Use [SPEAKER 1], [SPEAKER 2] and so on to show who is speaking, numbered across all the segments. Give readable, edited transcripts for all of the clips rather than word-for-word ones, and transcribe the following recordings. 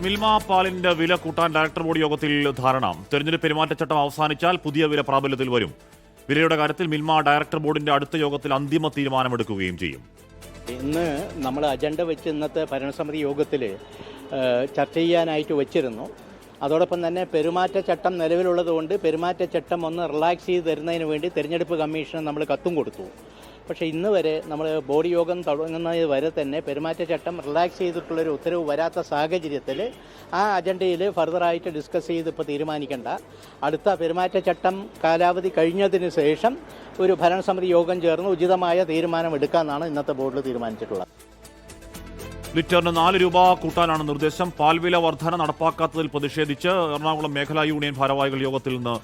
[SPEAKER 1] മിൽമ പാലിന്റെ വില കൂട്ടാൻ ഡയറക്ടർ ബോർഡ് യോഗത്തിൽ ധാരണ. തെരഞ്ഞെടുപ്പ് പെരുമാറ്റച്ചട്ടം അവസാനിച്ചാൽ പുതിയ വില പ്രാബല്യത്തിൽ വരും. വിലയുടെ കാര്യത്തിൽ മിൽമ ഡയറക്ടർ ബോർഡിന്റെ അടുത്ത യോഗത്തിൽ അന്തിമ തീരുമാനമെടുക്കുകയും ചെയ്യും.
[SPEAKER 2] ഇന്ന് നമ്മൾ അജണ്ട വെച്ച് ഇന്നത്തെ ഭരണസമിതി യോഗത്തിൽ ചർച്ച ചെയ്യാനായിട്ട് വെച്ചിരുന്നു. അതോടൊപ്പം തന്നെ പെരുമാറ്റച്ചട്ടം നിലവിലുള്ളതുകൊണ്ട് പെരുമാറ്റച്ചട്ടം ഒന്ന് റിലാക്സ് ചെയ്ത് തരുന്നതിന് വേണ്ടി തെരഞ്ഞെടുപ്പ് കമ്മീഷന് നമ്മൾ കത്തും കൊടുത്തു. പക്ഷേ ഇന്ന് വരെ നമ്മൾ ബോർഡ് യോഗം തുടങ്ങുന്നത് വരെ തന്നെ പെരുമാറ്റച്ചട്ടം റിലാക്സ് ചെയ്തിട്ടുള്ളൊരു ഉത്തരവ് വരാത്ത സാഹചര്യത്തിൽ ആ അജണ്ടയിൽ ഫർദറായിട്ട് ഡിസ്കസ് ചെയ്ത് ഇപ്പോൾ തീരുമാനിക്കേണ്ട. അടുത്ത പെരുമാറ്റച്ചട്ടം കാലാവധി കഴിഞ്ഞതിന് ശേഷം ഒരു ഭരണസമിതി യോഗം ചേർന്ന് ഉചിതമായ തീരുമാനം എടുക്കാമെന്നാണ് ഇന്നത്തെ ബോർഡിൽ തീരുമാനിച്ചിട്ടുള്ളത്.
[SPEAKER 1] ലിറ്ററിന് 4 രൂപ കൂട്ടാനാണ് നിർദ്ദേശം. പാൽവില വർധന നടപ്പാക്കാത്തതിൽ പ്രതിഷേധിച്ച് എറണാകുളം മേഖലാ യൂണിയൻ ഭാരവാഹികൾ യോഗത്തിൽ നിന്ന്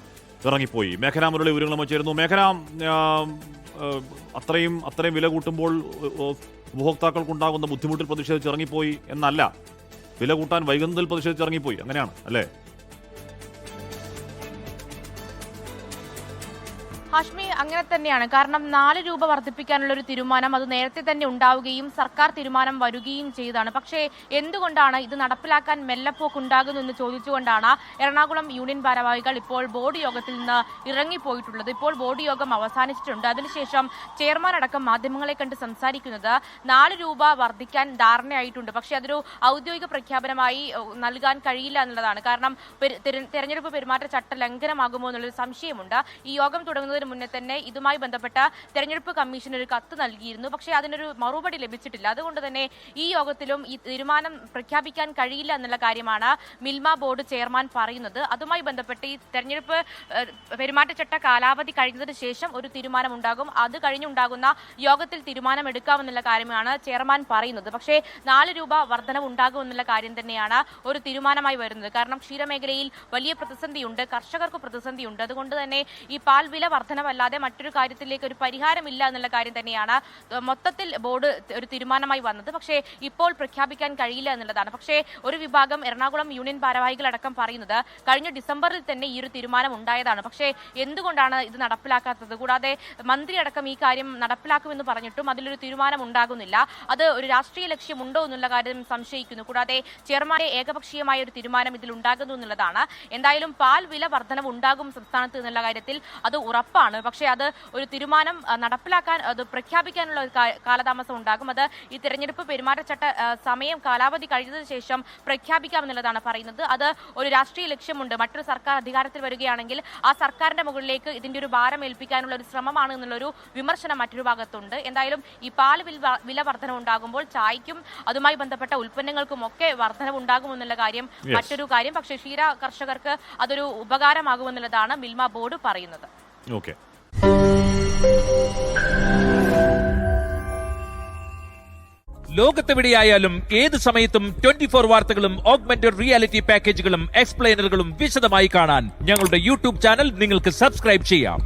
[SPEAKER 1] ഇറങ്ങിപ്പോയി. മേഖലാ മുരളി വിവരങ്ങളുമായി ചേരുന്നു. മേഖല, അത്രയും വില കൂട്ടുമ്പോൾ ഉപഭോക്താക്കൾക്കുണ്ടാകുന്ന ബുദ്ധിമുട്ടിൽ പ്രതിഷേധിച്ച് ഇറങ്ങിപ്പോയി എന്നല്ല, വില കൂട്ടാൻ വൈകുന്നതിൽ പ്രതിഷേധിച്ച് ഇറങ്ങിപ്പോയി, അങ്ങനെയാണ് അല്ലേ?
[SPEAKER 3] ഹാഷ്മി, അങ്ങനെ തന്നെയാണ്. കാരണം 4 രൂപ വർദ്ധിപ്പിക്കാനുള്ള ഒരു തീരുമാനം അത് നേരത്തെ തന്നെ ഉണ്ടാവുകയും സർക്കാർ തീരുമാനം വരികയും ചെയ്തതാണ്. പക്ഷേ എന്തുകൊണ്ടാണ് ഇത് നടപ്പിലാക്കാൻ മെല്ലപ്പോക്കുണ്ടാകുന്നു എന്ന് ചോദിച്ചുകൊണ്ടാണ് എറണാകുളം യൂണിയൻ ഭാരവാഹികൾ ഇപ്പോൾ ബോർഡ് യോഗത്തിൽ നിന്ന് ഇറങ്ങിപ്പോയിട്ടുള്ളത്. ഇപ്പോൾ ബോർഡ് യോഗം അവസാനിച്ചിട്ടുണ്ട്. അതിനുശേഷം ചെയർമാൻ അടക്കം മാധ്യമങ്ങളെ കണ്ട് സംസാരിക്കുന്നത് 4 രൂപ വർദ്ധിക്കാൻ ധാരണയായിട്ടുണ്ട്, പക്ഷേ അതൊരു ഔദ്യോഗിക പ്രഖ്യാപനമായി നൽകാൻ കഴിയില്ല എന്നുള്ളതാണ്. കാരണം തെരഞ്ഞെടുപ്പ് പെരുമാറ്റച്ചട്ട ലംഘനമാകുമോ എന്നുള്ളൊരു സംശയമുണ്ട്. ഈ യോഗം തുടങ്ങുന്നത് മുന്നേ തന്നെ ഇതുമായി ബന്ധപ്പെട്ട തെരഞ്ഞെടുപ്പ് കമ്മീഷൻ ഒരു കത്ത് നൽകിയിരുന്നു. പക്ഷേ അതിനൊരു മറുപടി ലഭിച്ചിട്ടില്ല. അതുകൊണ്ട് തന്നെ ഈ യോഗത്തിലും ഈ തീരുമാനം പ്രഖ്യാപിക്കാൻ കഴിയില്ല എന്നുള്ള കാര്യമാണ് മിൽമ ബോർഡ് ചെയർമാൻ പറയുന്നത്. അതുമായി ബന്ധപ്പെട്ട് ഈ തെരഞ്ഞെടുപ്പ് പെരുമാറ്റച്ചട്ട കാലാവധി കഴിഞ്ഞതിന് ശേഷം ഒരു തീരുമാനം ഉണ്ടാകും. അത് കഴിഞ്ഞുണ്ടാകുന്ന യോഗത്തിൽ തീരുമാനം എടുക്കാമെന്നുള്ള കാര്യമാണ് ചെയർമാൻ പറയുന്നത്. പക്ഷേ 4 രൂപ വർധനവ് ഉണ്ടാകും എന്നുള്ള കാര്യം തന്നെയാണ് ഒരു തീരുമാനമായി വരുന്നത്. കാരണം ക്ഷീരമേഖലയിൽ വലിയ പ്രതിസന്ധിയുണ്ട്, കർഷകർക്ക് പ്രതിസന്ധിയുണ്ട്. അതുകൊണ്ട് തന്നെ ഈ പാൽ വില വർധനവല്ലാതെ മറ്റൊരു കാര്യത്തിലേക്ക് ഒരു പരിഹാരമില്ല എന്നുള്ള കാര്യം തന്നെയാണ് മൊത്തത്തിൽ ബോർഡ് ഒരു തീരുമാനമായി വന്നത്. പക്ഷേ ഇപ്പോൾ പ്രഖ്യാപിക്കാൻ കഴിയില്ല എന്നുള്ളതാണ്. പക്ഷേ ഒരു വിഭാഗം എറണാകുളം യൂണിയൻ ഭാരവാഹികളടക്കം പറയുന്നത് കഴിഞ്ഞ ഡിസംബറിൽ തന്നെ ഈ ഒരു തീരുമാനം ഉണ്ടായതാണ്. പക്ഷേ എന്തുകൊണ്ടാണ് ഇത് നടപ്പിലാക്കാത്തത്? കൂടാതെ മന്ത്രി അടക്കം ഈ കാര്യം നടപ്പിലാക്കുമെന്ന് പറഞ്ഞിട്ടും അതിലൊരു തീരുമാനം ഉണ്ടാകുന്നില്ല. അത് ഒരു രാഷ്ട്രീയ ലക്ഷ്യമുണ്ടോ എന്നുള്ള കാര്യം സംശയിക്കുന്നു. കൂടാതെ ചെയർമാന്റെ ഏകപക്ഷീയമായ ഒരു തീരുമാനം ഇതിൽ ഉണ്ടാകുന്നു എന്നുള്ളതാണ്. എന്തായാലും പാൽ വില വർധനവ് ഉണ്ടാകും സംസ്ഥാനത്ത് എന്നുള്ള കാര്യത്തിൽ അത് ഉറപ്പാണ്. പക്ഷേ അത് ഒരു തീരുമാനം നടപ്പിലാക്കാൻ, അത് പ്രഖ്യാപിക്കാനുള്ള ഒരു കാലതാമസം ഉണ്ടാകും. അത് ഈ തെരഞ്ഞെടുപ്പ് പെരുമാറ്റച്ചട്ട സമയം കാലാവധി കഴിഞ്ഞതിന് ശേഷം പ്രഖ്യാപിക്കാമെന്നുള്ളതാണ് പറയുന്നത്. അത് ഒരു രാഷ്ട്രീയ ലക്ഷ്യമുണ്ട്. മറ്റൊരു സർക്കാർ അധികാരത്തിൽ വരികയാണെങ്കിൽ ആ സർക്കാരിന്റെ മുകളിലേക്ക് ഇതിന്റെ ഒരു ഭാരം ഏൽപ്പിക്കാനുള്ള ഒരു ശ്രമമാണ് എന്നുള്ളൊരു വിമർശനം മറ്റൊരു ഭാഗത്തുണ്ട്. എന്തായാലും ഈ പാൽ വില വർധന ഉണ്ടാകുമ്പോൾ ചായക്കും അതുമായി ബന്ധപ്പെട്ട ഉൽപ്പന്നങ്ങൾക്കും ഒക്കെ വർധനവ് ഉണ്ടാകുമെന്നുള്ള കാര്യം മറ്റൊരു കാര്യം. പക്ഷേ ക്ഷീര കർഷകർക്ക് അതൊരു ഉപകാരമാകുമെന്നുള്ളതാണ് മിൽമ ബോർഡ് പറയുന്നത്.
[SPEAKER 1] ഓക്കെ.
[SPEAKER 4] ലോകത്തെവിടെയായാലും ഏത് സമയത്തും 24 വാർത്തകളും ഓഗ്മെന്റഡ് റിയാലിറ്റി പാക്കേജുകളും എക്സ്പ്ലെയിനറുകളും വിശദമായി കാണാൻ ഞങ്ങളുടെ യൂട്യൂബ് ചാനൽ നിങ്ങൾക്ക് സബ്സ്ക്രൈബ് ചെയ്യാം.